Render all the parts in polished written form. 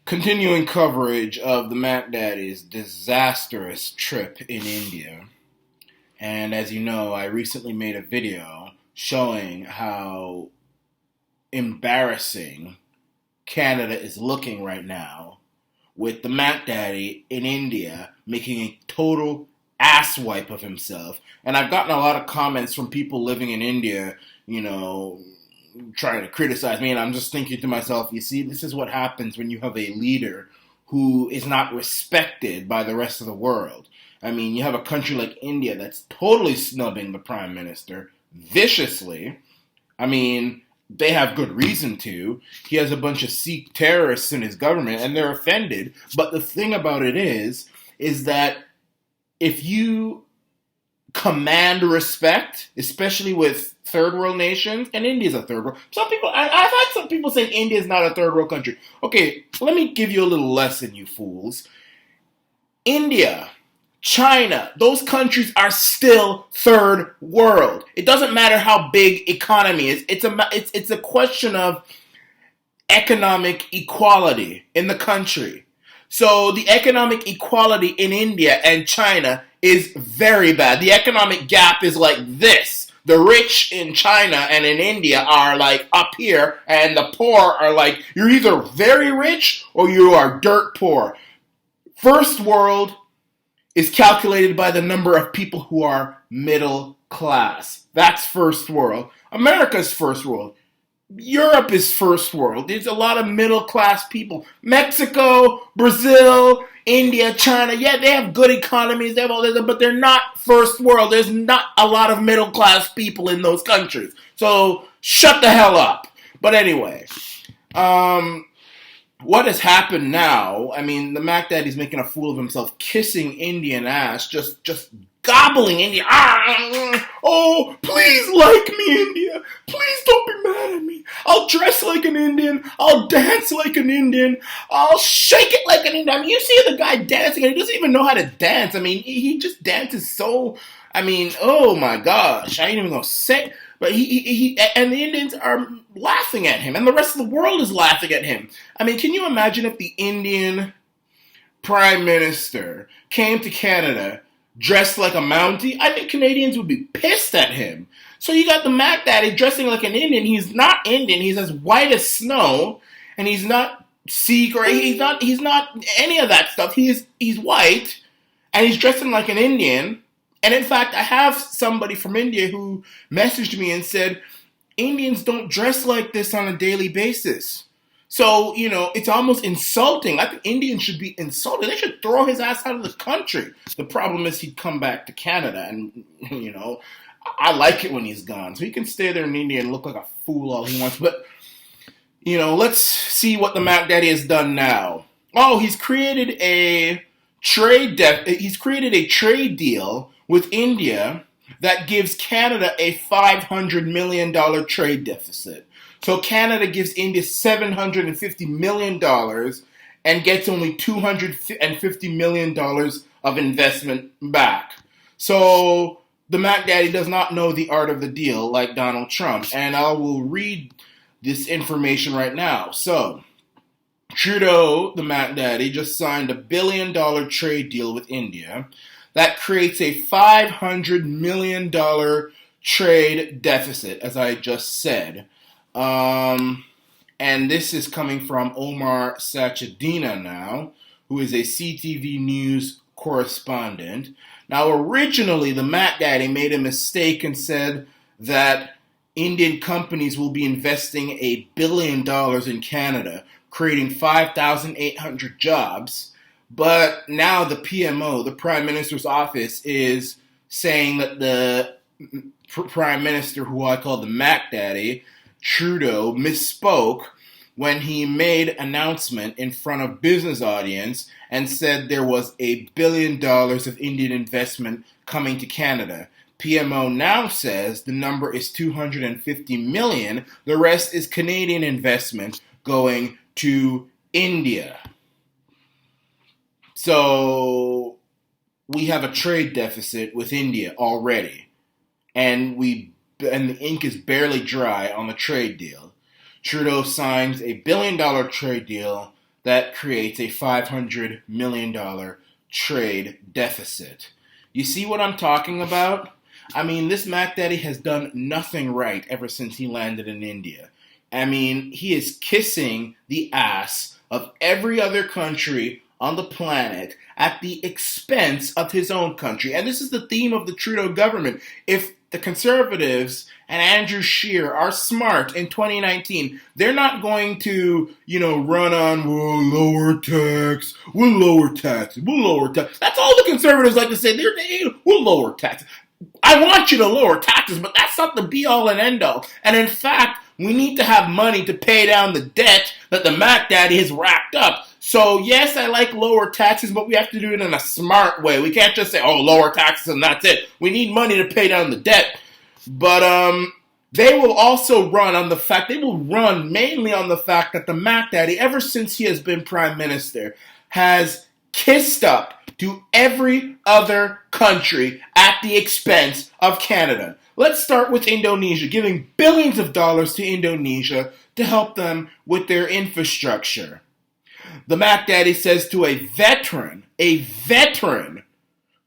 Continuing coverage of the Macdaddy's disastrous trip in India. And as you know, I recently made a video showing how embarrassing Canada is looking right now with the Macdaddy in India making a total asswipe of himself. And I've gotten a lot of comments from people living in India, trying to criticize me, and I'm just thinking to myself, you see, this is what happens when you have a leader who is not respected by the rest of the world. I mean, you have a country like India that's totally snubbing the prime minister viciously. I mean, they have good reason to. He has a bunch of Sikh terrorists in his government, and they're offended. But the thing about it is that if you command respect, especially with third world nations, and India's a third world. I've had some people saying India is not a third world country. Okay, let me give you a little lesson, you fools. India, China, those countries are still third world. It doesn't matter how big economy is. It's a question of economic equality in the country. So the economic equality in India and China is very bad. The economic gap is like this. The rich in China and in India are like up here, and the poor are like, you're either very rich or you are dirt poor. First world is calculated by the number of people who are middle class. That's first world. America's first world. Europe is first world. There's a lot of middle class people. Mexico, Brazil, India, China, yeah, they have good economies, they have all this, but they're not first world. There's not a lot of middle class people in those countries. So shut the hell up. But anyway, what has happened now? I mean, the Macdaddy's making a fool of himself, kissing Indian ass, just gobbling India. Oh, please like me, India. Please don't be mad at me. I'll dress like an Indian. I'll dance like an Indian. I'll shake it like an Indian. I mean, you see the guy dancing, and he doesn't even know how to dance. I mean, he just dances so. I mean, oh my gosh, I ain't even gonna say. But he and the Indians are laughing at him, and the rest of the world is laughing at him. I mean, can you imagine if the Indian Prime Minister came to Canada dressed like a Mountie? I think Canadians would be pissed at him. So you got the Macdaddy dressing like an Indian. He's not Indian. He's as white as snow, and he's not Sikh or he's not any of that stuff. He's white, and he's dressing like an Indian. And in fact, I have somebody from India who messaged me and said, Indians don't dress like this on a daily basis. So, it's almost insulting. I think Indians should be insulted. They should throw his ass out of the country. The problem is he'd come back to Canada, and, I like it when he's gone. So he can stay there in India and look like a fool all he wants. But, let's see what the Macdaddy has done now. Oh, he's created a trade deal with India that gives Canada a $500 million trade deficit. So Canada gives India $750 million and gets only $250 million of investment back. So the Macdaddy does not know the art of the deal like Donald Trump. And I will read this information right now. So Trudeau, the Macdaddy, just signed a $1 billion trade deal with India that creates a $500 million trade deficit, as I just said. And this is coming from Omar Sachedina now, who is a CTV News correspondent. Now, originally, the Macdaddy made a mistake and said that Indian companies will be investing $1 billion in Canada, creating 5,800 jobs. But now the PMO, the Prime Minister's office, is saying that the Prime Minister, who I call the Macdaddy, Trudeau, misspoke when he made announcement in front of business audience and said there was $1 billion of Indian investment coming to Canada. PMO now says the number is $250 million. The rest is Canadian investment going to India. So we have a trade deficit with India already, and the ink is barely dry on the trade deal. Trudeau signs a $1 billion trade deal that creates a $500 million trade deficit. You see what I'm talking about? I mean, this Macdaddy has done nothing right ever since he landed in India. I mean, he is kissing the ass of every other country on the planet at the expense of his own country. And this is the theme of the Trudeau government. If the Conservatives and Andrew Scheer are smart in 2019, they're not going to, run on, we'll lower tax, we'll lower taxes, we'll lower tax. That's all the Conservatives like to say. We'll lower taxes. I want you to lower taxes, but that's not the be-all and end-all. And in fact, we need to have money to pay down the debt that the Macdaddy has racked up. So yes, I like lower taxes, but we have to do it in a smart way. We can't just say, lower taxes and that's it. We need money to pay down the debt. But they will also run mainly on the fact that the Macdaddy, ever since he has been Prime Minister, has kissed up to every other country at the expense of Canada. Let's start with Indonesia, giving billions of dollars to Indonesia to help them with their infrastructure. The Macdaddy says to a veteran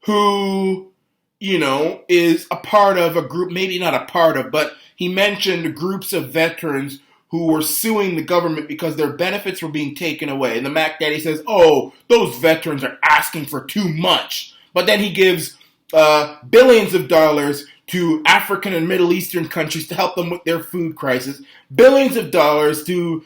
who, is a part of a group, maybe not a part of, but he mentioned groups of veterans who were suing the government because their benefits were being taken away. And the Macdaddy says, those veterans are asking for too much. But then he gives billions of dollars to African and Middle Eastern countries to help them with their food crisis. Billions of dollars to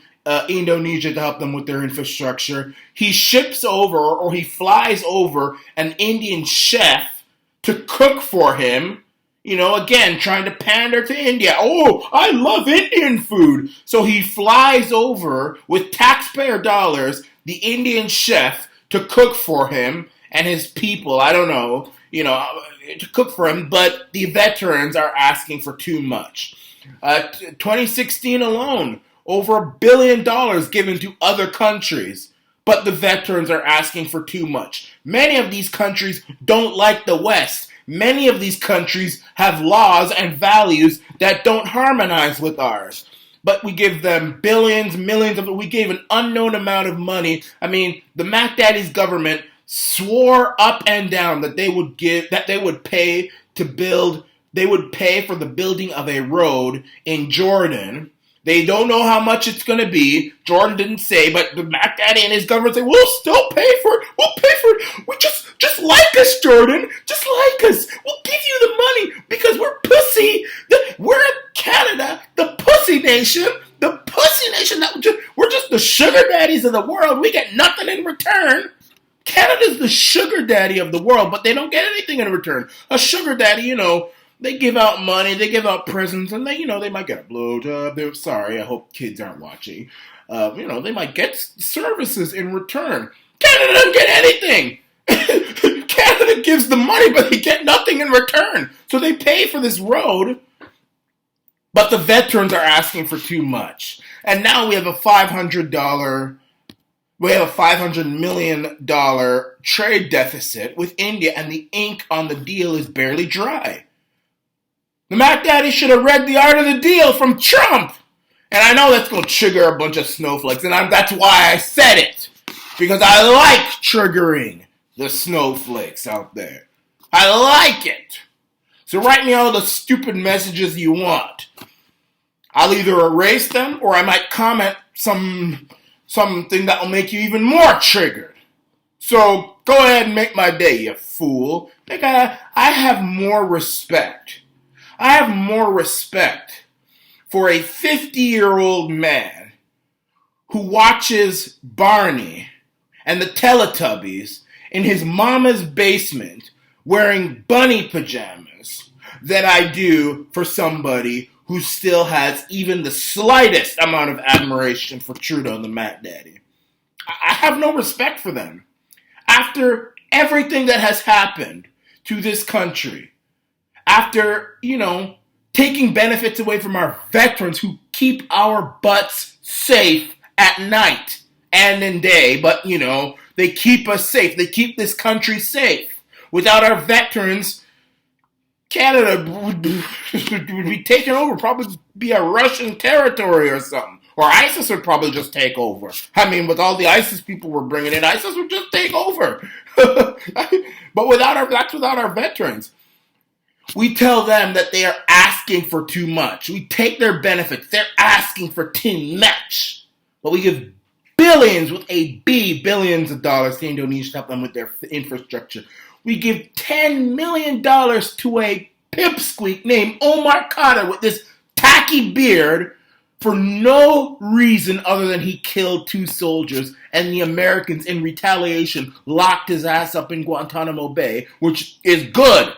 Indonesia to help them with their infrastructure. He ships over or he flies over an Indian chef to cook for him. Again, trying to pander to India. I love Indian food. So he flies over with taxpayer dollars, the Indian chef, to cook for him and his people. I don't know, to cook for him, but the veterans are asking for too much. 2016 alone, over $1 billion given to other countries, but the veterans are asking for too much. Many of these countries don't like the West. Many of these countries have laws and values that don't harmonize with ours. But we give them billions, millions we gave an unknown amount of money. I mean, the Macdaddy's government swore up and down that they would pay for the building of a road in Jordan. They don't know how much it's going to be. Jordan didn't say, but the Macdaddy and his government say, we'll still pay for it. We'll pay for it. We just like us, Jordan. Just like us. We'll give you the money because we're pussy. We're Canada, the pussy nation. The pussy nation. We're just the sugar daddies of the world. We get nothing in return. Canada's the sugar daddy of the world, but they don't get anything in return. A sugar daddy, they give out money, they give out presents, and they might get a blowjob. Sorry, I hope kids aren't watching. They might get services in return. Canada doesn't get anything. Canada gives the money, but they get nothing in return. So they pay for this road, but the veterans are asking for too much. And now we have a $500 million trade deficit with India, and the ink on the deal is barely dry. The Macdaddy should have read The Art of the Deal from Trump. And I know that's going to trigger a bunch of snowflakes, and that's why I said it. Because I like triggering the snowflakes out there. I like it. So write me all the stupid messages you want. I'll either erase them, or I might comment something that will make you even more triggered. So go ahead and make my day, you fool. I have more respect. I have more respect for a 50-year-old man who watches Barney and the Teletubbies in his mama's basement wearing bunny pajamas than I do for somebody who still has even the slightest amount of admiration for Trudeau and the Macdaddy. I have no respect for them. After everything that has happened to this country, after, taking benefits away from our veterans who keep our butts safe at night and in day, but, they keep us safe. They keep this country safe. Without our veterans, Canada would be taken over, probably be a Russian territory or something. Or ISIS would probably just take over. I mean, with all the ISIS people we're bringing in, ISIS would just take over. But that's without our veterans. We tell them that they are asking for too much. We take their benefits. They're asking for too much. But we give billions, with a B, billions of dollars to Indonesia to help them with their infrastructure. We give $10 million to a pipsqueak named Omar Khadr with this tacky beard for no reason other than he killed 2 soldiers, and the Americans, in retaliation, locked his ass up in Guantanamo Bay, which is good.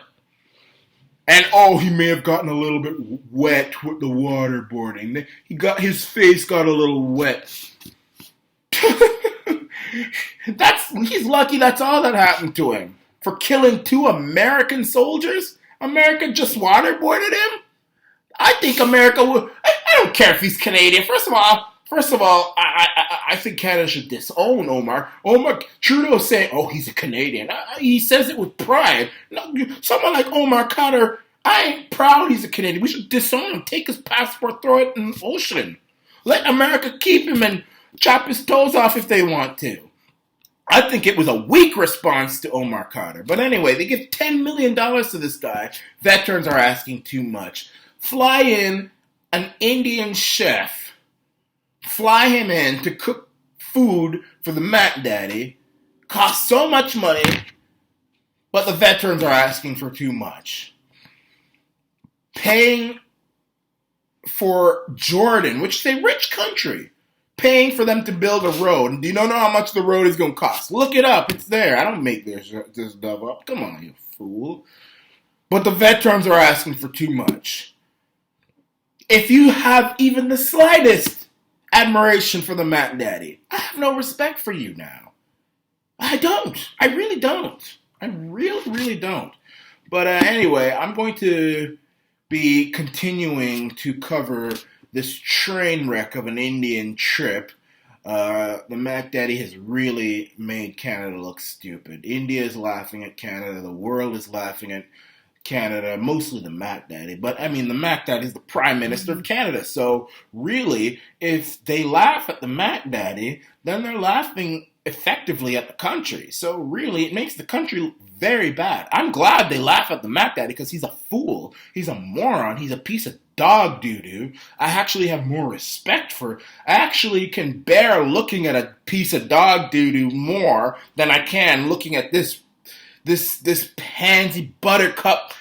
And he may have gotten a little bit wet with the waterboarding. His face got a little wet. He's lucky that's all that happened to him. For killing 2 American soldiers? America just waterboarded him? I think America would. I don't care if he's Canadian. First of all, I think Canada should disown Omar. Trudeau saying, he's a Canadian. He says it with pride. Someone like Omar Khadr, I ain't proud he's a Canadian. We should disown him. Take his passport, throw it in the ocean. Let America keep him and chop his toes off if they want to. I think it was a weak response to Omar Khadr. But anyway, they give $10 million to this guy. Veterans are asking too much. Fly in an Indian chef. Fly him in to cook food for the Macdaddy. Costs so much money, but the veterans are asking for too much. Paying for Jordan, which is a rich country, paying for them to build a road. And do you know how much the road is going to cost? Look it up. It's there. I don't make this stuff up. Come on, you fool. But the veterans are asking for too much. If you have even the slightest admiration for the Macdaddy, I have no respect for you now. I don't. I really don't. I really don't. But anyway, I'm going to be continuing to cover this train wreck of an Indian trip. The Macdaddy has really made Canada look stupid. India is laughing at Canada. The world is laughing at Canada, mostly the Macdaddy. But, I mean, the Macdaddy is the Prime Minister of Canada. So, really, if they laugh at the Macdaddy, then they're laughing effectively at the country. So, really, it makes the country very bad. I'm glad they laugh at the Macdaddy because he's a fool. He's a moron. He's a piece of dog doo-doo. I actually have more respect for... I actually can bear looking at a piece of dog doo-doo more than I can looking at this pansy buttercup,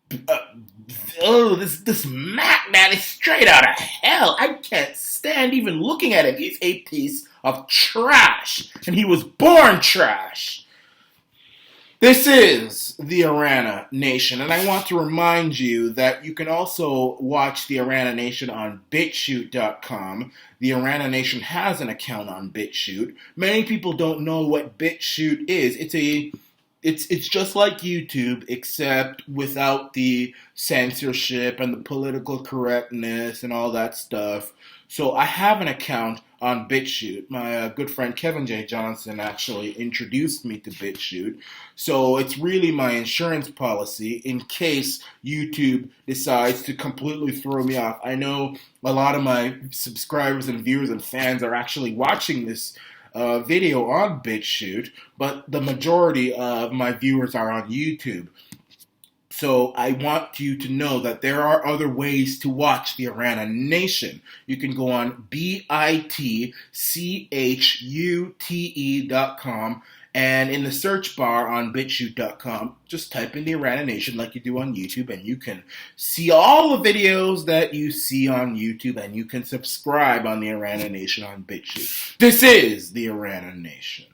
this Macdaddy straight out of hell. I can't stand even looking at him. He's a piece of trash, and he was born trash. This is the Arana Nation, and I want to remind you that you can also watch the Arana Nation on BitChute.com. The Arana Nation has an account on BitChute. Many people don't know what BitChute is. It's just like YouTube, except without the censorship and the political correctness and all that stuff. So I have an account on BitChute. My good friend Kevin J. Johnson actually introduced me to BitChute. So it's really my insurance policy in case YouTube decides to completely throw me off. I know a lot of my subscribers and viewers and fans are actually watching this video on BitChute, but the majority of my viewers are on YouTube. So I want you to know that there are other ways to watch the Arana Nation. You can go on bitchute.com, and in the search bar on bitchute.com, just type in the Arana Nation like you do on YouTube, and you can see all the videos that you see on YouTube, and you can subscribe on the Arana Nation on BitChute. This is the Arana Nation.